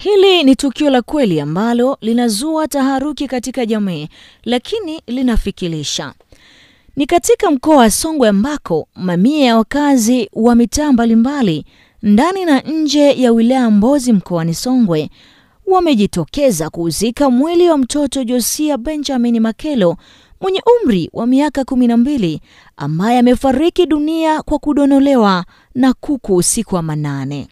Hili ni tukio la kweli ambalo linazua taharuki katika jamii, lakini linafikirisha. Ni katika mkoa wa Songwe ambako mamia ya wakazi wa mitaa mbalimbali ndani na nje ya wilaya Mbozi mkoani Songwe wamejitokeza kuuzika mwili wa mtoto Josia Benjamin Makelo mwenye umri wa miaka 12 ambaye amefariki dunia kwa kudonolewa na kuku usiku wa manane.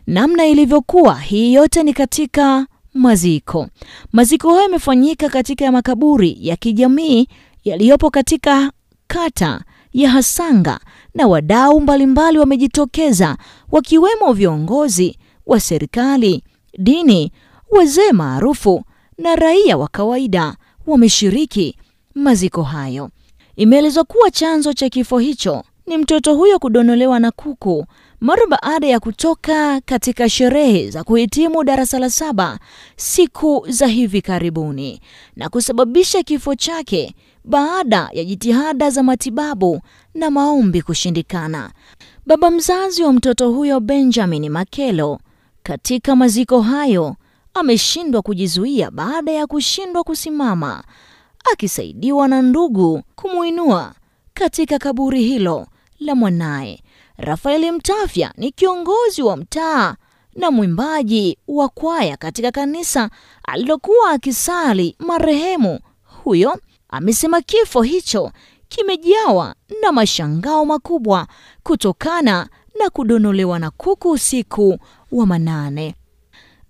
Namna ilivyokuwa, hii yote ni katika maziko. Maziko hayo yamefanyika katika makaburi ya kijamii yaliyopo katika kata ya Hasanga, na wadau mbalimbali wamejitokeza wakiwemo viongozi wa serikali, dini, wazee maarufu na raia wa kawaida wameshiriki maziko hayo. Imeelezwa kuwa chanzo cha kifo hicho ni mtoto huyo kudonolewa na kuku mara baada ya kutoka katika sherehe za kuhitimu darasa la 7 siku za hivi karibuni, na kusababisha kifo chake baada ya jitihada za matibabu na maombi kushindikana. Baba mzazi wa mtoto huyo Benjamin Makelo katika maziko hayo ameshindwa kujizuia baada ya kushindwa kusimama, akisaidiwa na ndugu kumuinua katika kaburi hilo la mwanae. Rafaeli Mtafya ni kiongozi wa mtaa na mwimbaji wa kwaya katika kanisa alilokuwa akisali marehemu huyo. Amesema kifo hicho kimejawa na mashangao makubwa kutokana na kudonolewa na kuku usiku wa manane.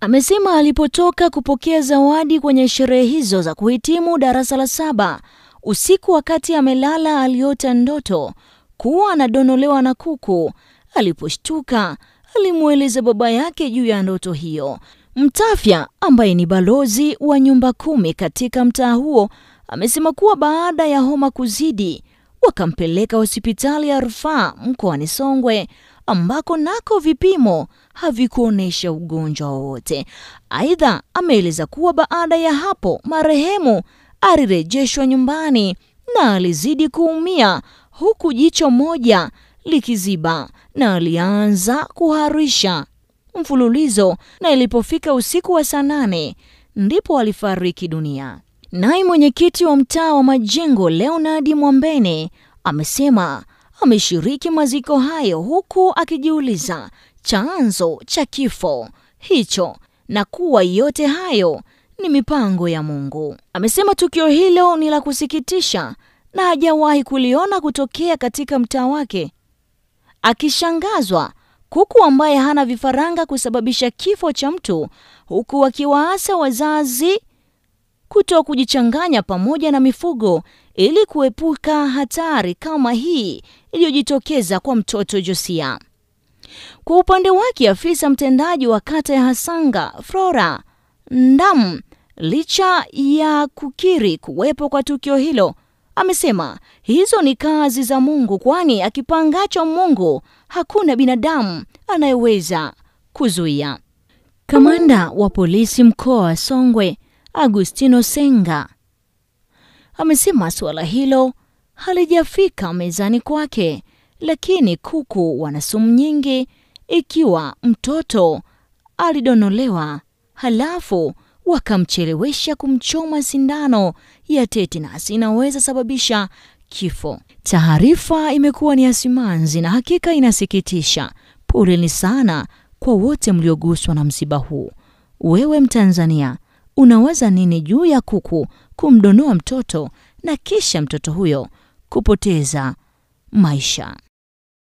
Amesema alipotoka kupokea zawadi kwenye sherehe hizo za kuhitimu darasa la 7 usiku, wakati amelala aliota ndoto kuwa anadonolewa na kuku. Aliposhtuka alimueleza baba yake juu ya ndoto hiyo. Mtafya ambaye ni balozi wa nyumba 10 katika mtaa huo amesema kuwa baada ya homa kuzidi wakampeleka hospitali ya rufaa mkoani Songwe ambako nako vipimo havikuonesha ugonjwa wowote. Aidha, ameeleza kuwa baada ya hapo marehemu alirejeshwa nyumbani na alizidi kuumia huku jicho moja likiziba na alianza kuharisha mfululizo, na ilipofika usiku wa saa 8 ndipo alifariki dunia. Naye mwenyekiti wa mtaa wa Majengo Leonard Mwambene amesema ameshiriki maziko hayo huku akijiuliza chanzo cha kifo hicho na kuwa yote hayo ni mipango ya Mungu. Amesema tukio hilo ni la kusikitisha na hajawahi kuliona kutokea katika mtaa wake, akishangazwa kuku ambaye hana vifaranga kusababisha kifo cha mtu, huku wakiwaasa wazazi kuto kujichanganya pamoja na mifugo ili kuepuka hatari kama hii iliyojitokeza kwa mtoto Josia. Kwa upande wake, afisa mtendaji wa kata ya Hasanga Flora Ndam, licha ya kukiri kuwepo kwa tukio hilo, amesema hizo ni kazi za Mungu, kwani akipangacho Mungu hakuna binadamu anayeweza kuzuia. Kamanda wa polisi mkoa wa Songwe Agustino Senga amesema suala hilo halijafika mezani kwake, lakini kuku wana sumu nyingi. Ikiwa mtoto alidonolewa halafu wakamchelewesha kumchoma sindano ya tetanus, inaweza sababisha kifo. Taarifa imekuwa ni asimanzi na hakika inasikitisha. Poleni sana kwa wote mlioguswa na msiba huu. Wewe Mtanzania, unawaza nini juu ya kuku kumdonoa mtoto na kisha mtoto huyo kupoteza maisha?